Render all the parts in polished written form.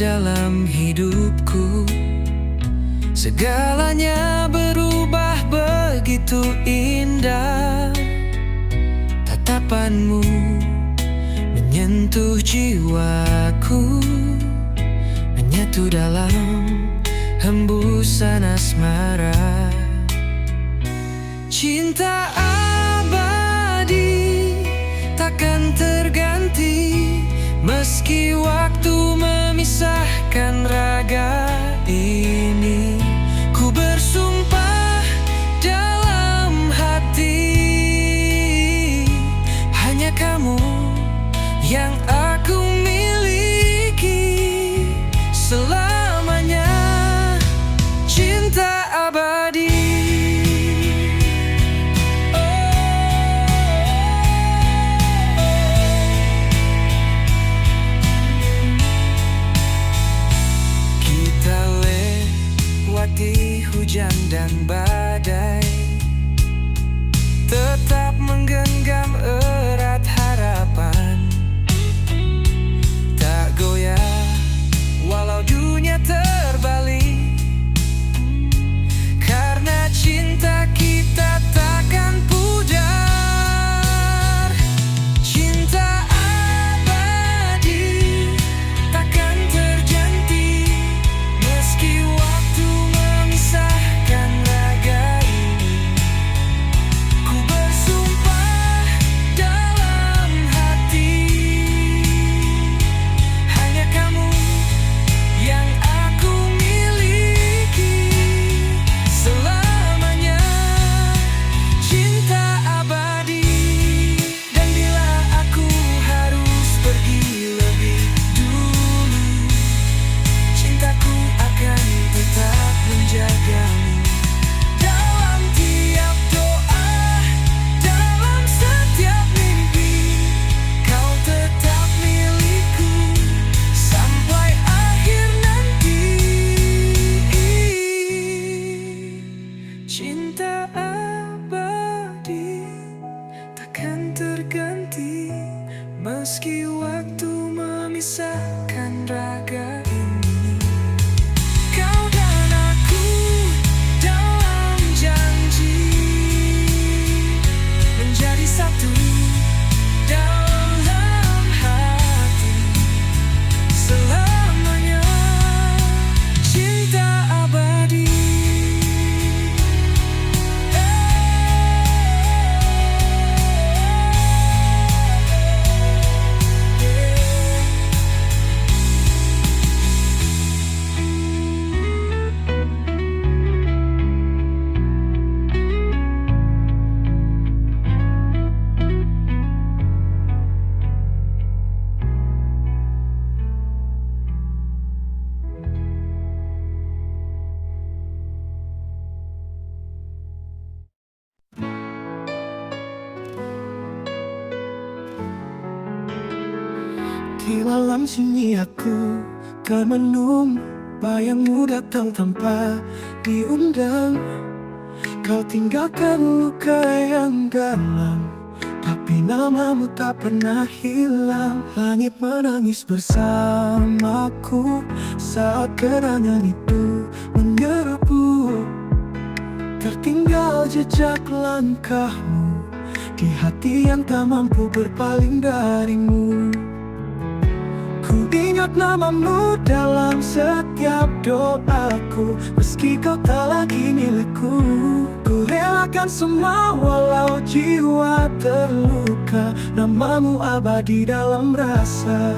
dalam hidupku. Segalanya berubah begitu indah. Tatapanmu menyentuh jiwaku, menyatu dalam hembusan asmara. Cinta abadi takkan terganti, meski waktu memisahkan raga ini. Ku bersumpah dalam hati, hanya kamu yang aku miliki selamanya. Cinta abadi. Kita lewati hujan dan badai, tetap menggenggam erat harapan. Tak goyah walau dunia terbalik, karena cinta kita takkan pudar. Cinta abadi takkan terganti, meski waktu memisahkan raga ini. Ku bersumpah dalam hati, hanya kamu yang aku miliki selamanya. Cinta abadi. Dan bila aku harus pergi lebih dulu, cintaku akan tetap menjagamu. Dalam tiap doa, dalam setiap mimpi, kau tetap milikku sampai akhir nanti. Cinta abadi takkan terganti, meski waktu memisahkan raga ini. Kau dan aku dalam janji, menjadi satu dalam hati selamanya. Cinta abadi. Di malam sunyi aku kan menung, bayangmu datang tanpa diundang. Kau tinggalkan luka yang dalam, tapi namamu tak pernah hilang. Langit menangis bersamaku saat kenangan itu menyerbu. Tertinggal jejak langkahmu di hati yang tak mampu berpaling darimu. Ku ingat namamu dalam setiap doaku, meski kau tak lagi milikku. Ku relakan semua walau jiwa terluka, namamu abadi dalam rasa.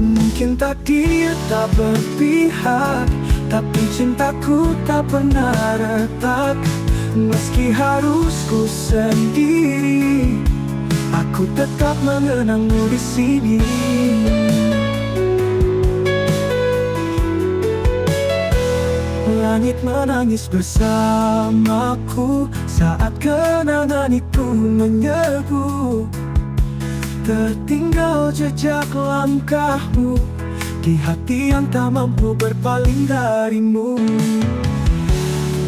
Mungkin takdir tak berpihak, tapi cintaku tak pernah retak. Meski harus ku sendiri, aku tetap mengenangmu di sini. Langit menangis bersamaku saat kenangan itu menyerbu. Tertinggal jejak langkahmu di hati yang tak mampu berpaling darimu.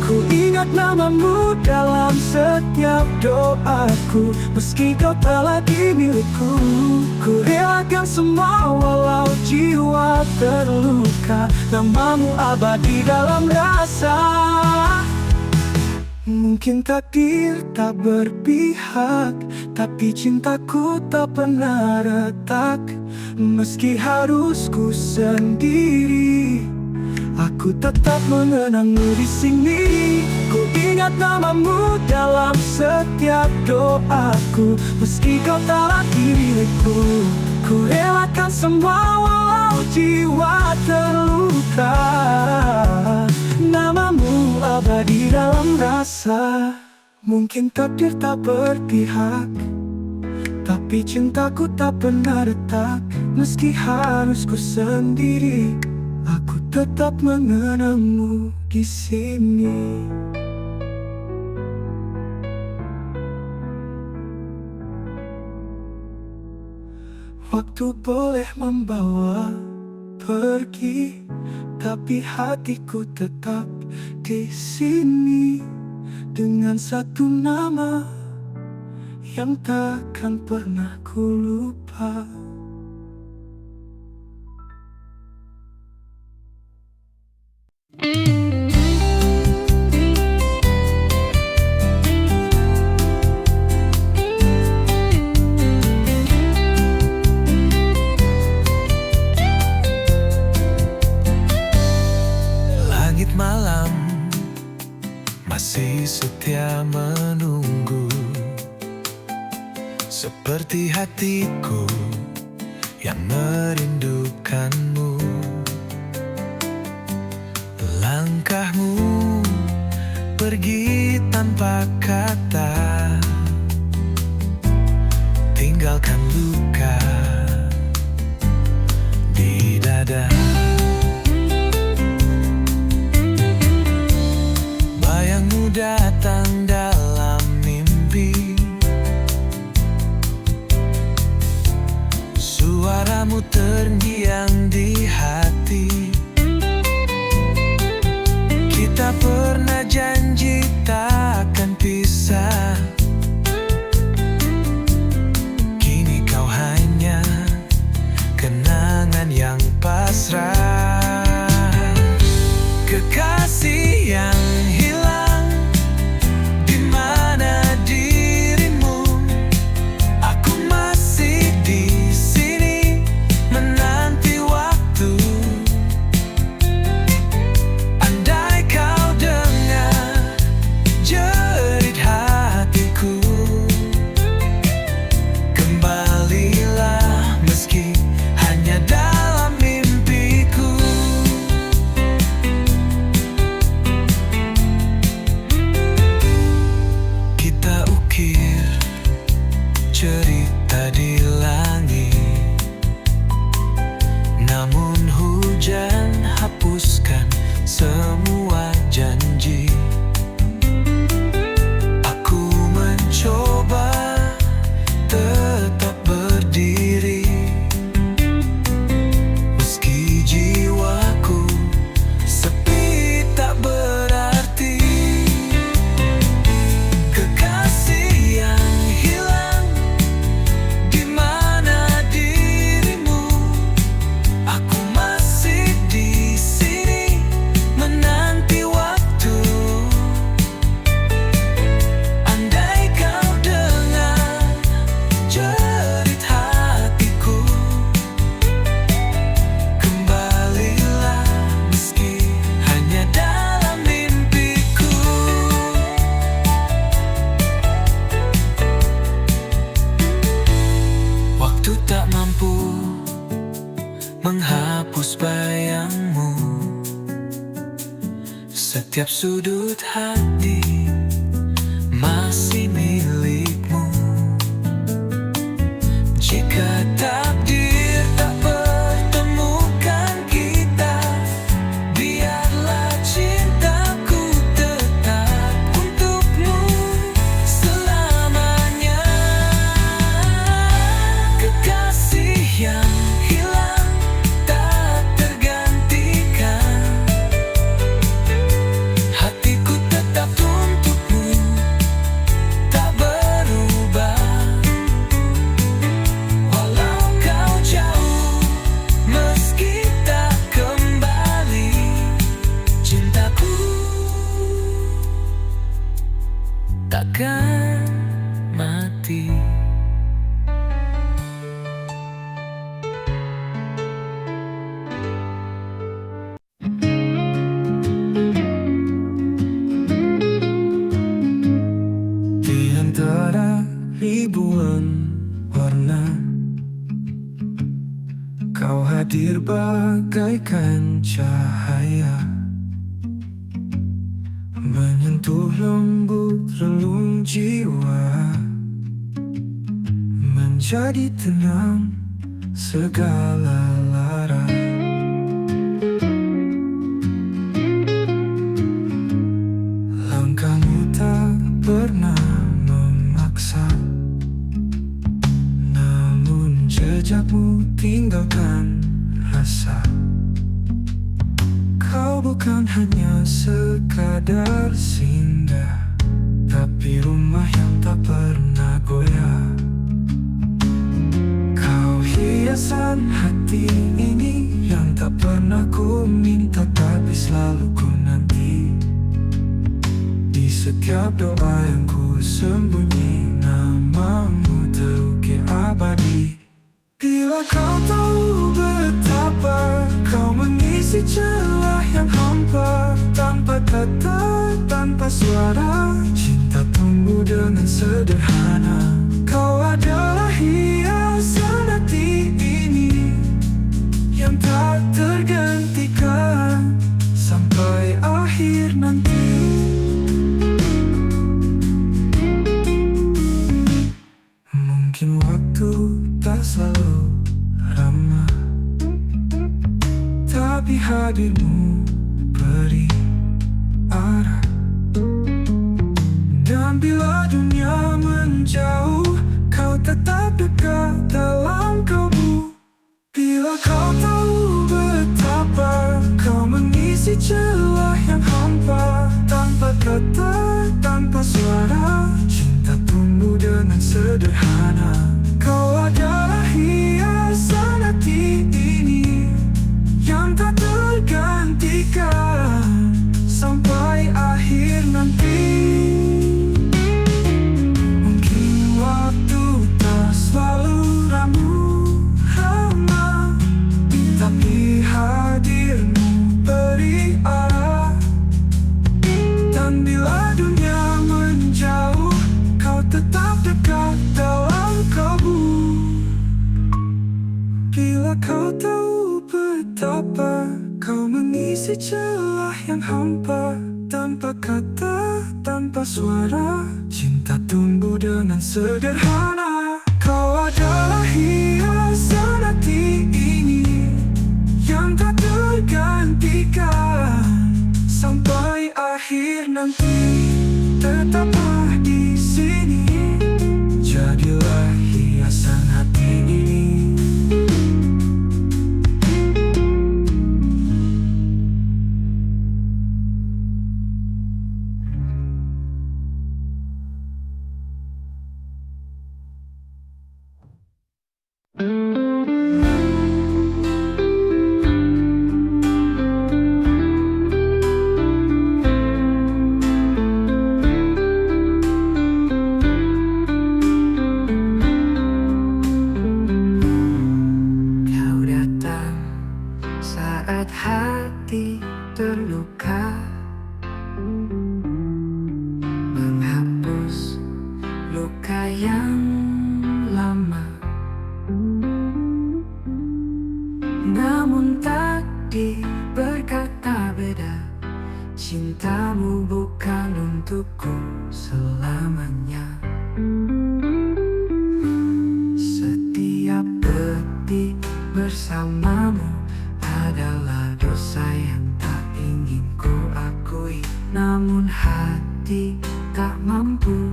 Ku ingat namamu dalam setiap doaku, meski kau tak lagi milikku. Ku relakan semua walau jiwa terluka, namamu abadi dalam rasa. Mungkin takdir tak berpihak, tapi cintaku tak pernah retak. Meski harus ku sendiri, aku tetap mengenangmu di sini. Ku ingat namamu dalam setiap doaku. Meski kau tak lagi milikku, ku relakan semua walau jiwa terluka. Namamu abadi dalam rasa. Mungkin takdir tak berpihak, tapi cintaku tak pernah retak. Meski harus ku sendiri, aku tetap mengenangmu di sini. Waktu boleh membawa pergi, tapi hatiku tetap di sini. Dengan satu nama yang takkan pernah ku lupa. Langit malam masih setia menunggu, seperti hatiku yang merindukanmu. Langkahmu pergi tanpa kata, tinggalkan luka di dada. Bayangmu datang dalam mimpi, suaramu terngiang di hati. Kita pernah janji takkan pisah, kini kau hanya kenangan yang pasrah. Kekasih yang hilang, di mana dirimu? Aku masih di sini menanti waktu. Andai kau dengar jerit hatiku, kembalilah meski hanya dalam mimpiku. Kita ukir cerita di langit, namun hujan hapuskan semua janji. Aku mencoba tetap berdiri, meski jiwaku sepi tak berarti. Kekasih yang hilang, di mana dirimu? Aku masih di sini menanti waktu. Andai kau dengar jerit hatiku, kembalilah meski hanya dalam mimpiku. Waktu tak mampu menghapus bayangmu, setiap sudut hati masih milikmu. Jika takdir tak pertemukan kita, biarlah cintaku tetap untukmu selamanya. Kekasih yang hilang tak tergantikan, hatiku tetap hadir bagaikan cahaya, menyentuh lembut relung jiwa, menjadi tenang segala lara. Langkahmu tak pernah memaksa, namun jejakmu tinggalkan rasa. Kau bukan hanya sekadar singgah, tapi rumah yang tak pernah goyah. Kau hiasan hati ini yang tak pernah ku minta, tapi selalu ku nanti. Di setiap doa yang ku sembunyi, namamu terukir abadi. Bila kau tahu betapa kau mengisi celah yang hampa, tanpa kata, tanpa suara, cinta tumbuh dengan sederhana. Kau adalah hiasan hati ini yang tak tergantikan sampai akhir nanti. Mungkin waktu tak selalu ramah, tapi hadirmu beri arah. Dan bila dunia menjauh, kau tetap dekat dalam kalbu. Bila kau tahu betapa kau mengisi celah yang hampa, tanpa kata, tanpa suara, cinta tumbuh dengan sederhana. Kau adalah hiasan hati ini yang tak tergantikan sampai akhir nanti. Mungkin waktu tak selalu ramah, tapi hadirmu beri arah. Dan bila dunia menjauh, kau tetap dekat dalam kalbu. Bila kau tahu betapa kau mengisi celah yang hampa, tanpa kata, tanpa suara, cinta tumbuh dengan sederhana. Kau adalah hiasan hati ini yang tak tergantikan sampai akhir nanti. Tetaplah di sini, jadilah hiasan hati ini. Kau datang saat hati terluka, menghapus luka yang lama. Namun takdir berkata beda, cintamu bukan untukku selamanya. Setiap detik bersamamu adalah dosa yang tak ingin ku akui. Namun hati tak mampu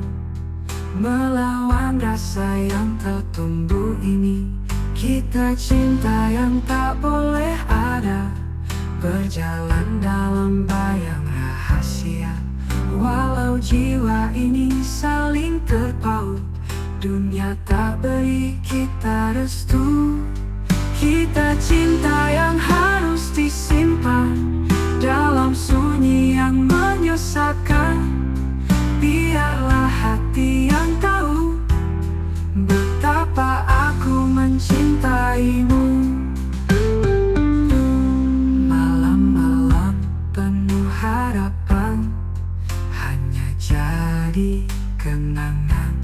melawan rasa yang tertumbuh ini. Kita cinta yang tak boleh ada, berjalan dalam bayang rahasia. Walau jiwa ini saling terpaut, dunia tak beri kita restu. Kita cinta yang harus disimpan dalam sunyi yang menyesatkan. Biarlah hati yang tahu betapa aku mencintaimu. Malam-malam penuh harapan hanya jadi kenangan.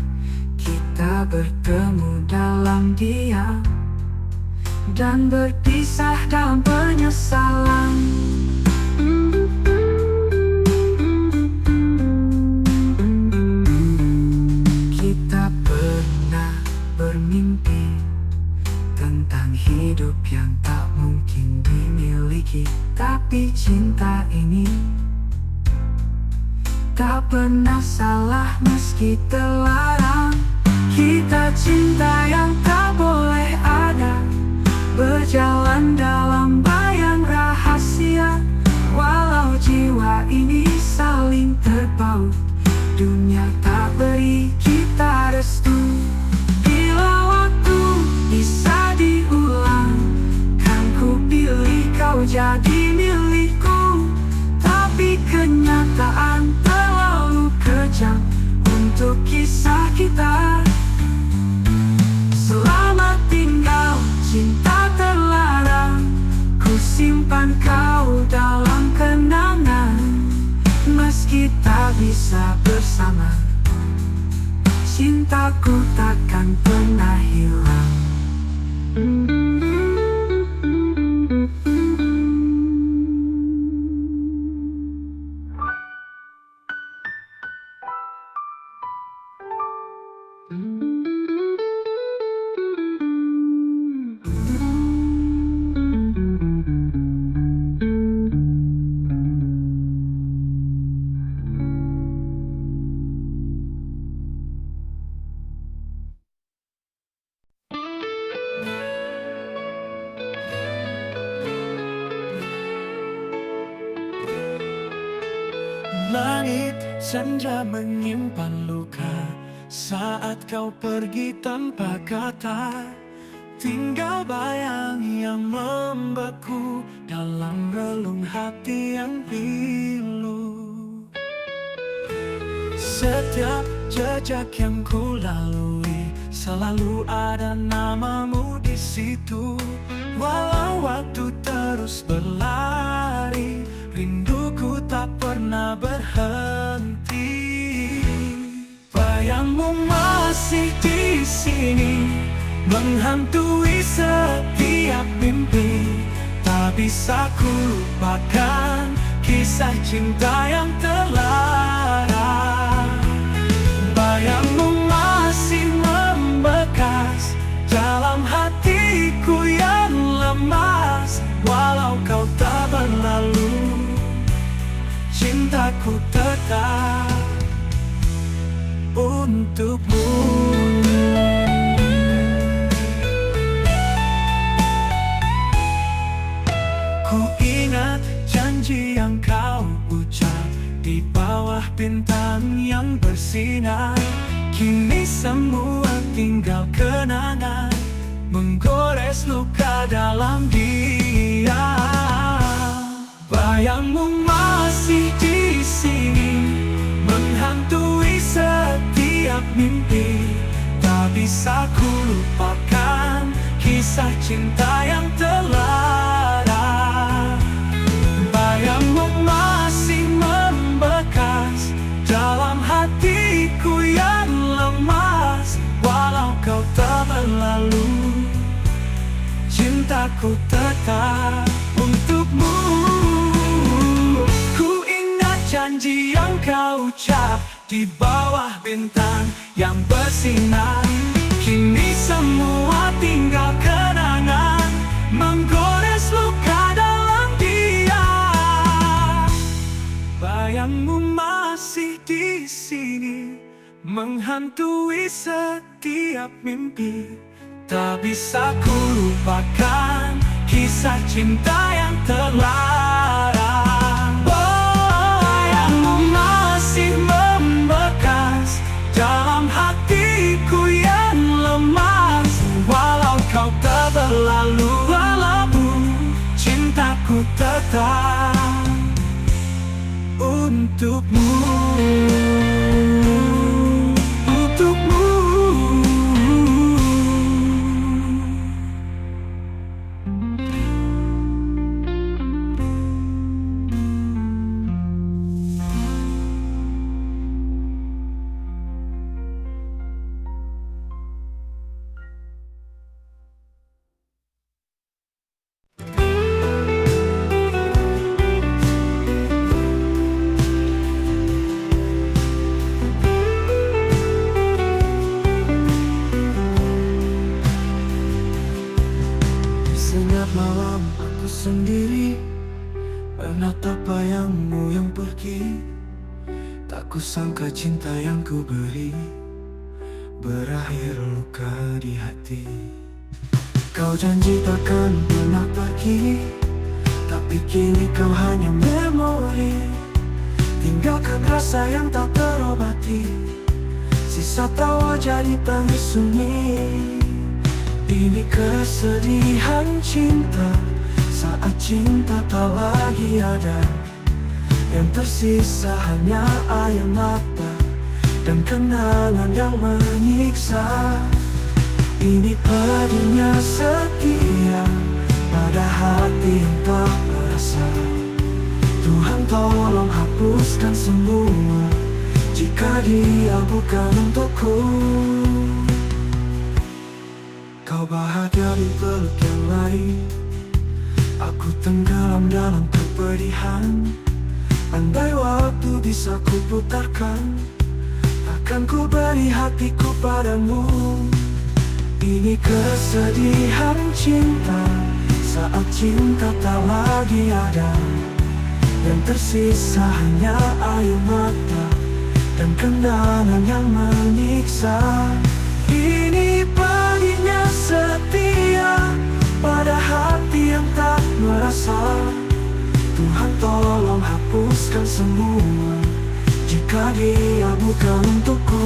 Kita bertemu dalam diam dan berpisah berpisah dalam penyesalan. Kita pernah bermimpi tentang hidup yang tak mungkin dimiliki, tapi cinta ini tak pernah salah meski terlarang. Kita cinta yang tak boleh ada, berjalan dalam bayang rahasia. Walau jiwa ini saling terpaut, dunia tak beri kita restu. Bila waktu bisa diulang, kan ku pilih kau jadi milikku. Tapi kenyataan terlalu kejam untuk kisah kita. Selamat tinggal cinta terlarang, ku simpan kau dalam kenangan. Meski tak bisa bersama, cintaku takkan pernah hilang. Langit senja menyimpan luka saat kau pergi tanpa kata. Tinggal bayang yang membeku dalam relung hati yang pilu. Setiap jejak yang ku lalui selalu ada namamu di situ. Walau waktu terus berlari, rinduku tak pernah berhenti. Bayangmu masih di sini, menghantui setiap mimpi. Tak bisa ku lupakan kisah cinta yang terlarang. Bayangmu masih membekas dalam hatiku yang lemas. Walau kau tak berlalu, cintaku tetap untukmu. Ku ingat janji yang kau ucap di bawah bintang yang bersinar. Kini semua tinggal kenangan, menggores luka dalam dia. Bayangmu masih di sini, menghantui setiap mimpi. Tak bisa ku lupakan kisah cinta yang terlarang. Bayangmu masih membekas dalam hatiku yang lemas. Walau kau tak berlalu, cintaku tetap untukmu. Ku ingat janji yang kau ucap di bawah bintang yang bersinar. Kini semua tinggal kenangan, menggores luka dalam dia. Bayangmu masih di sini, menghantui setiap mimpi. Tak bisa ku lupakan kisah cinta yang terlarang. Bayangmu masih membekas dalam hatiku yang lemas. Walau kau tak berlalu, cintaku tetap untukmu. sendiri, menatap bayangmu yang pergi. Tak kusangka cinta yang ku beri berakhir luka di hati. Kau janji takkan pernah pergi, tapi kini kau hanya memori. Tinggalkan rasa yang tak terobati, sisa tawa jadi tangis sunyi. Ini kesedihan cinta, saat cinta tak lagi ada. Yang tersisa hanya air mata dan kenangan yang menyiksa. Ini pedihnya setia pada hati yang tak merasa. Tuhan tolong hapuskan semua jika dia bukan untukku. Kau bahagia di peluk yang lain, aku tenggelam dalam kepedihan. Andai waktu bisa ku putarkan, takkan ku beri hatiku padamu. Ini kesedihan cinta, saat cinta tak lagi ada. Yang tersisa hanya air mata dan kenangan yang menyiksa. Ini pedihnya setia pada hati yang tak merasa. Tuhan tolong hapuskan semua jika dia bukan untukku.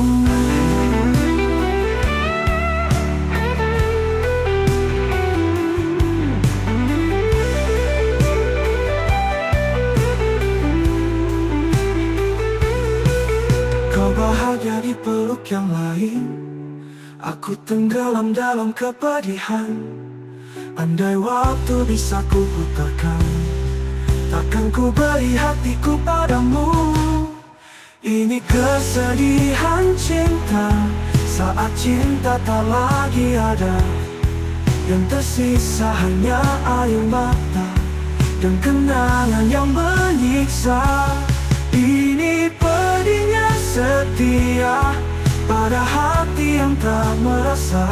Kau bahagia di peluk yang lain, aku tenggelam dalam kepedihan. Andai waktu bisa ku putarkan, takkan ku beri hatiku padamu. Ini kesedihan cinta, saat cinta tak lagi ada. Yang tersisa hanya air mata dan kenangan yang menyiksa. Ini pedihnya setia pada hati yang tak merasa.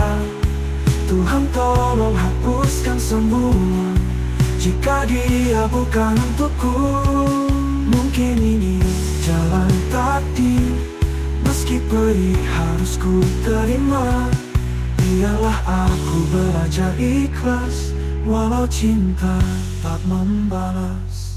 Tuhan tolong hapuskan semua jika dia bukan untukku. Mungkin ini jalan takdir, meski pedih harus ku terima. Biarlah aku belajar ikhlas, walau cinta tak membalas.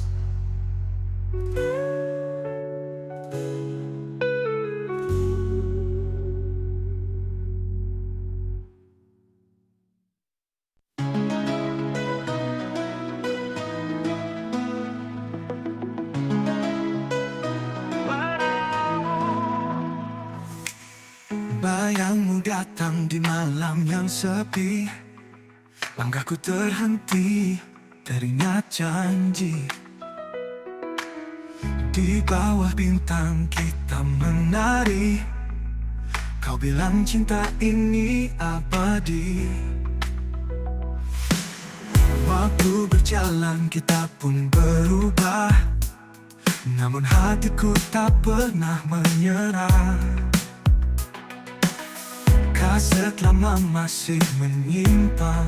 Bayangmu datang di malam yang sepi, langkahku terhenti, teringat janji. Di bawah bintang kita menari, kau bilang cinta ini abadi. Waktu berjalan kita pun berubah, namun hatiku tak pernah menyerah. Kaset lama masih menyimpan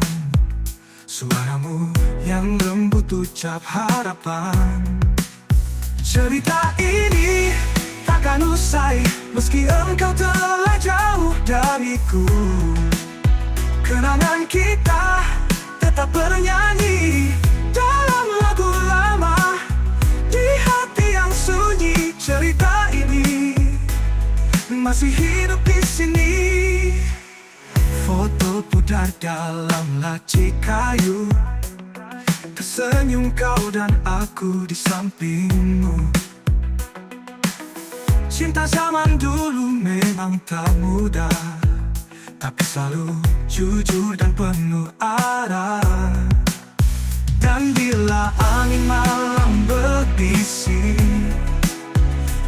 suaramu yang lembut ucap harapan. Cerita ini takkan usai meski engkau telah jauh dariku. Kenangan kita tetap bernyanyi dalam lagu lama di hati yang sunyi. Cerita ini masih hidup di sini. Foto pudar dalam laci kayu, tersenyum kau dan aku di sampingmu. Cinta zaman dulu memang tak mudah, tapi selalu jujur dan penuh arah. Dan bila angin malam berbisik,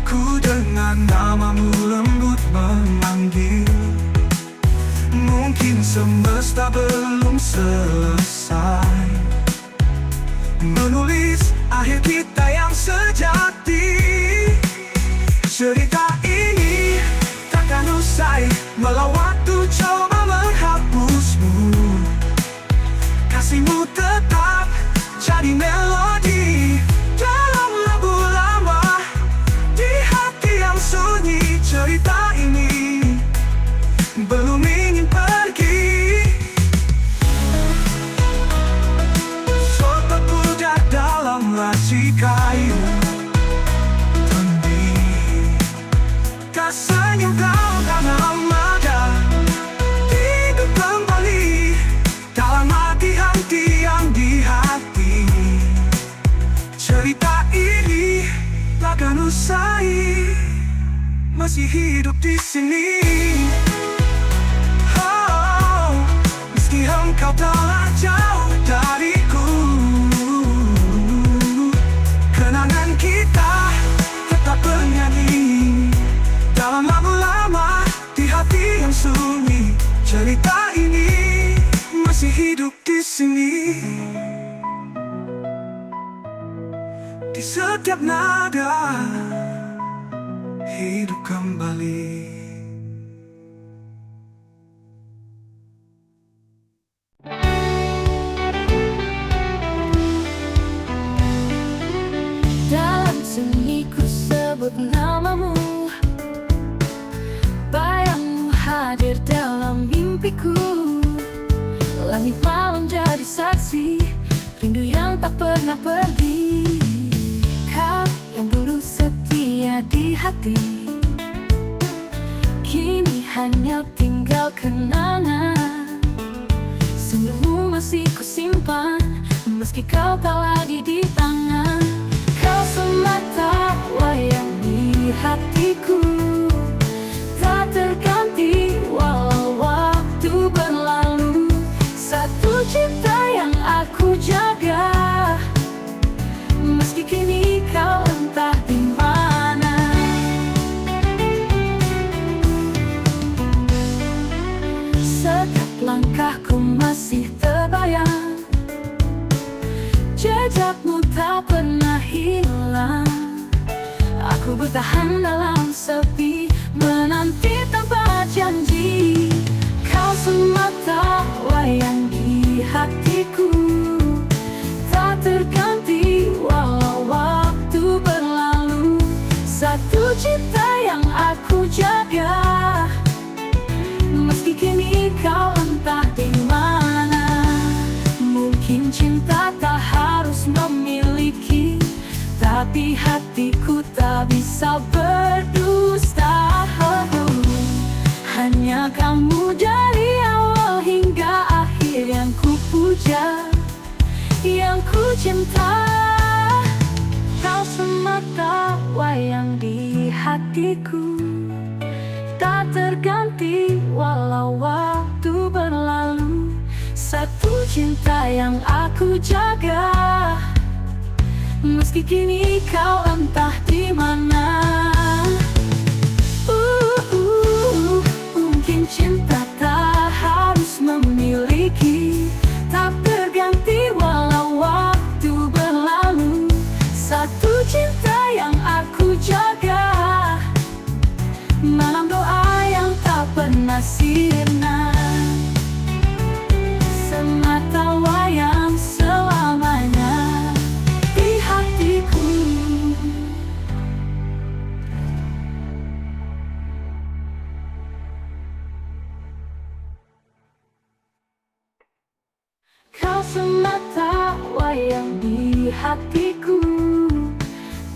ku dengar namamu lembut memanggil. Mungkin semesta belum selesai menulis akhir kita yang sejati. Cerita ini takkan usai walau waktu coba menghapusmu. Kasihmu tetap menjadi melodi dalam lagu lama. Di hati yang sunyi cerita ini belum ingin pergi. Sobat budak dalam laci kayu tendi, tak senyum kau karena armada hidup kembali dalam hati-hati yang di hati. Cerita ini takkan usai, masih hidup di sini. Oh, meski engkau telah jauh dariku, kenangan kita tetap bernyanyi dalam lagu lama di hati yang sunyi. Cerita ini masih hidup di sini. Di setiap nada hidup kembali. Dalam sunyi ku sebut namamu, bayangmu hadir dalam mimpiku. Langit malam jadi saksi rindu yang tak pernah pergi. Kau yang dulu setia di hati, kini hanya tinggal kenangan. Senyummu masih ku simpan, meski kau tak lagi di tangan. Kau semata wayang di hatiku, tak terganti walau waktu berlalu. Satu cinta yang aku jaga, meski kini kau entah di mana. Setiap langkahku masih terbayang, jejakmu tak pernah hilang. Aku bertahan dalam sepi, menanti tanpa janji. Kau semata wayang di hatiku, tak terganti walau waktu berlalu. Satu cinta yang aku jaga, meski kini kau entah di mana. Mungkin cinta tak harus memiliki, tapi hatiku tak bisa berdusta. Hanya kamu dari awal hingga akhir yang ku puja, yang ku cinta. Kau semata wayang di hatiku, tak terganti walau waktu berlalu. Satu cinta yang aku jaga, meski kini kau entah di mana. Mungkin cinta tak harus memiliki, tak terganti walau waktu berlalu. Satu cinta yang aku jaga, malam doa yang tak pernah sirna. Semata wayang selamanya di hatiku. Kau semata wayang di hatiku,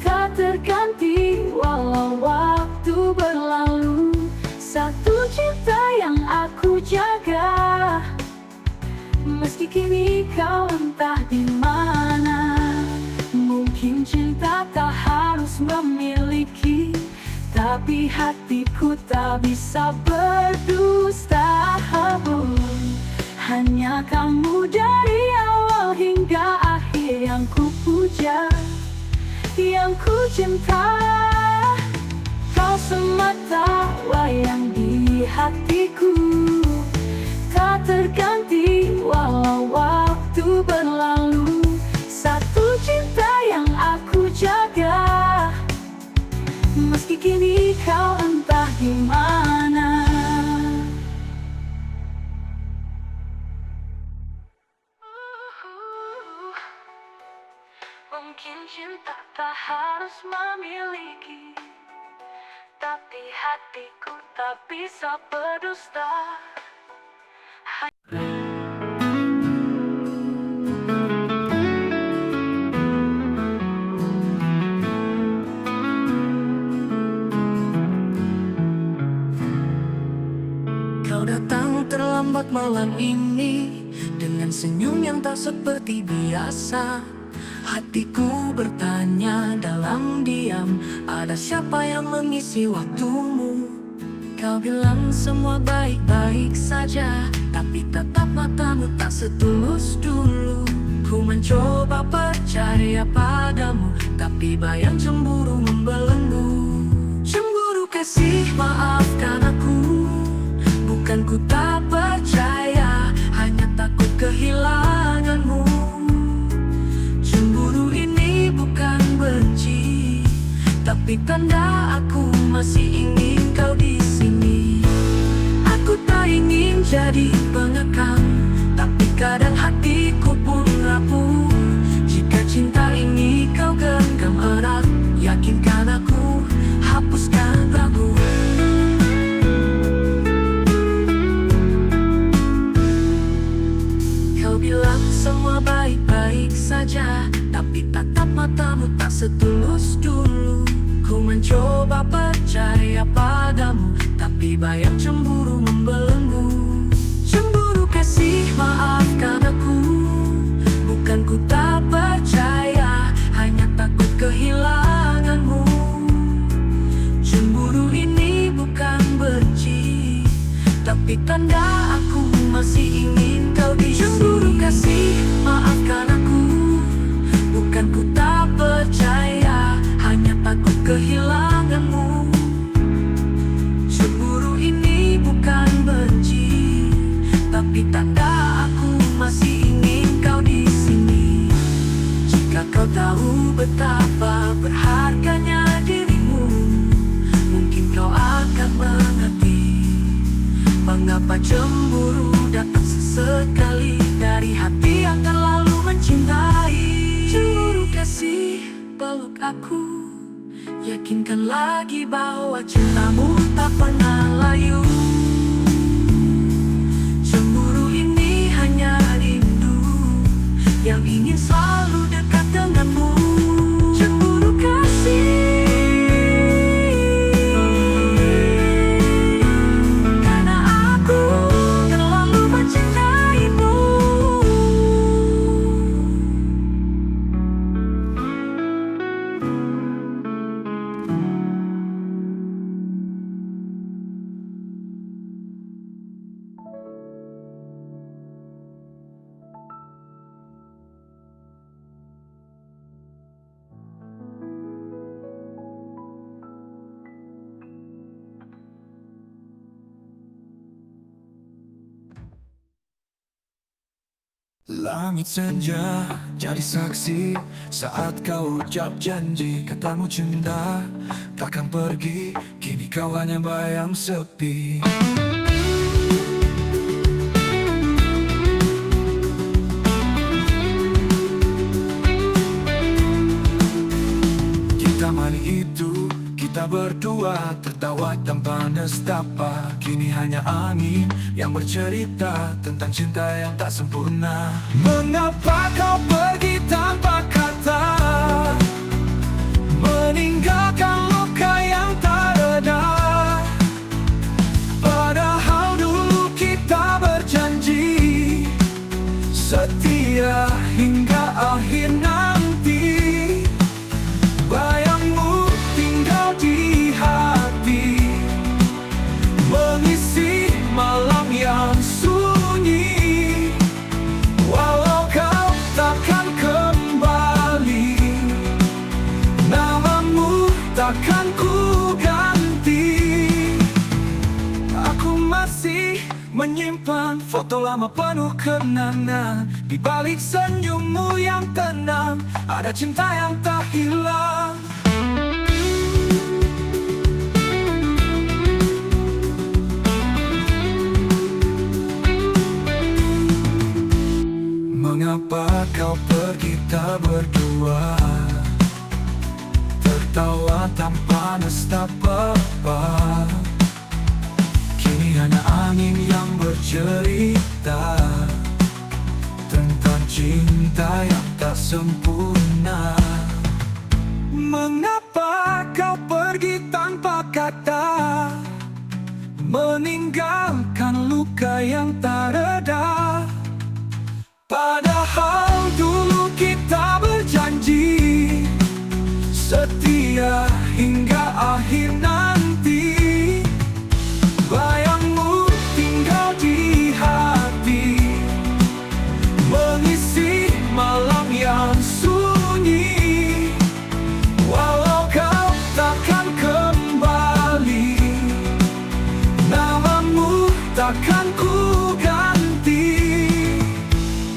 tak terganti walau waktu berlalu. Satu cinta yang aku jaga, meski kini kau entah di mana. Mungkin cinta tak harus memiliki, tapi hatiku tak bisa berdusta. Hanya kamu dari awal hingga akhir yang ku puja, yang ku cinta. Kau semata wayang di hatiku, tak terganti walau waktu berlalu. Satu cinta yang aku jaga, meski kini kau entah di mana. Mungkin cinta tak harus memiliki, tapi hatiku tak bisa berdusta. Kau datang terlambat malam ini dengan senyum yang tak seperti biasa. Hatiku bertanya dalam diam, ada siapa yang mengisi waktumu? Kau bilang semua baik-baik saja, tapi tatap matamu tak setulus dulu. Ku mencoba percaya padamu, tapi bayang cemburu membelenggu. Cemburu kasih, maafkan aku, bukan ku tak percaya, hanya takut kehilanganmu. Cemburu ini bukan benci, tapi tanda aku masih ingin kau di sini. Aku tak ingin jadi pengekang, tapi kadang hatiku pun rapuh. Jika cinta ini kau genggam erat, yakinkan aku, hapuskan ragu. Kau bilang semua baik-baik saja, tapi tatap matamu tak setulus dulu. Ku mencoba percaya padamu, tapi bayang cemburu membelenggu. Cemburu kasih, maafkan aku, bukan ku tak percaya, hanya takut kehilanganmu. Cemburu ini bukan benci, tapi tanda aku masih ingin kau di sini. Cemburu kasih, maafkan aku, bukan ku tak percaya, hanya takut kehilanganmu. Cemburu ini bukan benci, tapi tanda aku masih ingin kau di sini. Jika kau tahu betapa berharganya dirimu, mungkin kau akan mengerti mengapa cemburu datang sesekali dari hati yang terlalu mencintai. Cemburu kasih, peluk aku, yakinkan lagi bahwa cintamu tak pernah layu. Cemburu ini hanya rindu yang ingin selalu dekat denganmu. Cemburu kasih, karena aku terlalu mencintaimu. Langit senja jadi saksi saat kau ucap janji. Katamu cinta takkan pergi, kini kau hanya bayang sepi. Di taman itu kita berdua tertawa tanpa nestapa. Kini hanya angin yang bercerita tentang cinta yang tak sempurna. Mengapa kau pergi tanpa kata, meninggalkan luka yang tak reda? Padahal dulu kita berjanji setia hingga akhir nanti. Bayangmu tinggal di hati, mengisi malam yang sunyi. Walau kau takkan kembali, namamu takkan ku ganti. Aku masih menyimpan foto lama penuh kenangan. Di balik senyummu yang tenang, ada cinta yang tak hilang. Mengapa kau pergi kita berdua, tertawa tanpa nestapa. Kini hanya angin yang bercerita tentang cinta yang tak sempurna. Mengapa kau pergi tanpa kata, meninggalkan luka yang tak reda? Padahal dulu kita berjanji setia hingga akhir nanti. Bayangmu tinggal di hati, mengisi malam yang sunyi. Walau kau takkan kembali, namamu takkan ku ganti.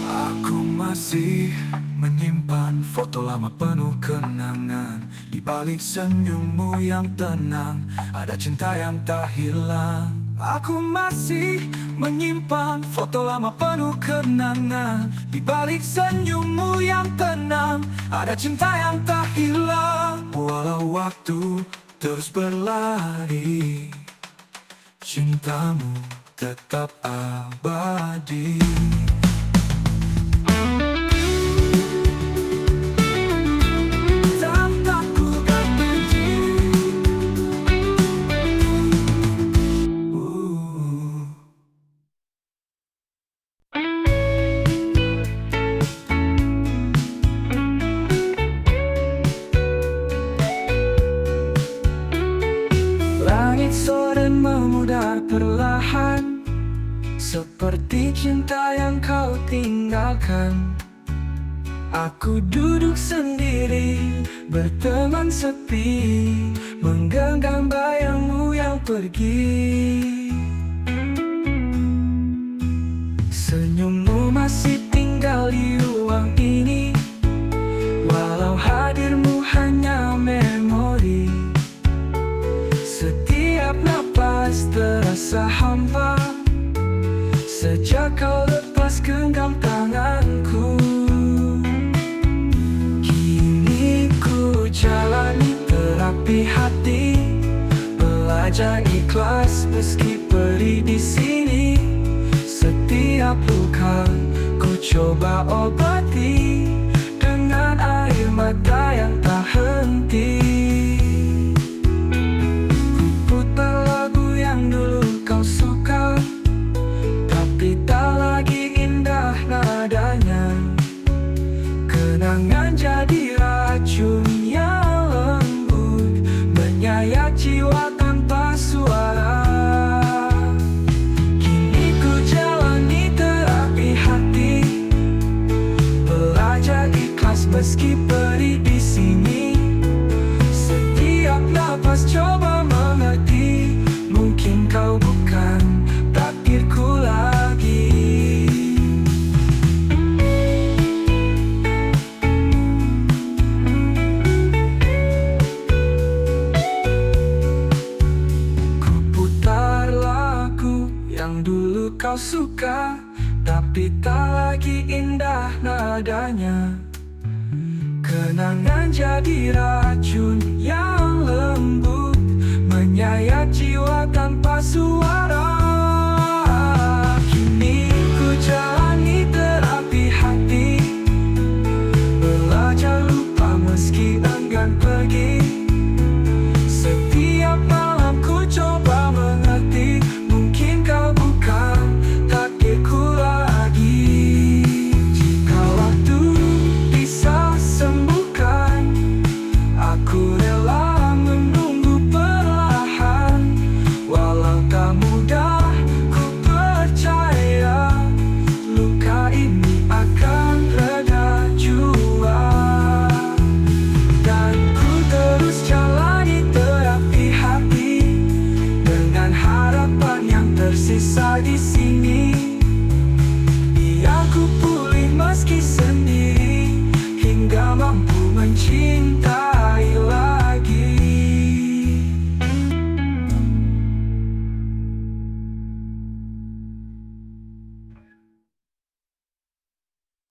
Aku masih menyimpan foto lama penuh kenangan. Di balik senyummu yang tenang, ada cinta yang tak hilang. Aku masih menyimpan foto lama penuh kenangan. Di balik senyummu yang tenang, ada cinta yang tak hilang. Walau waktu terus berlari, cintamu tetap abadi. Langit sore memudar perlahan, seperti cinta yang kau tinggalkan. Aku duduk sendiri, berteman sepi, menggenggam bayangmu yang pergi. Senyummu masih tinggal di ruang ini, walau hadirmu hanya memori. Setiap napas terasa hampa sejak kau lepas genggam tanganku. Kini ku jalani terapi hati, belajar ikhlas meski perih di sini. Setiap luka ku coba obati dengan air mata yang tak henti. Kenangan jadi racun yang lembut, menyayat jiwa tanpa suara. Kini ku jalani terapi hati, belajar ikhlas meski perih di sini. Setiap napas coba mengerti, mungkin kau bukan takdirku lagi. Kau suka, tapi tak lagi indah nadanya. Kenangan jadi racun yang lembut, menyayat jiwa tanpa suara.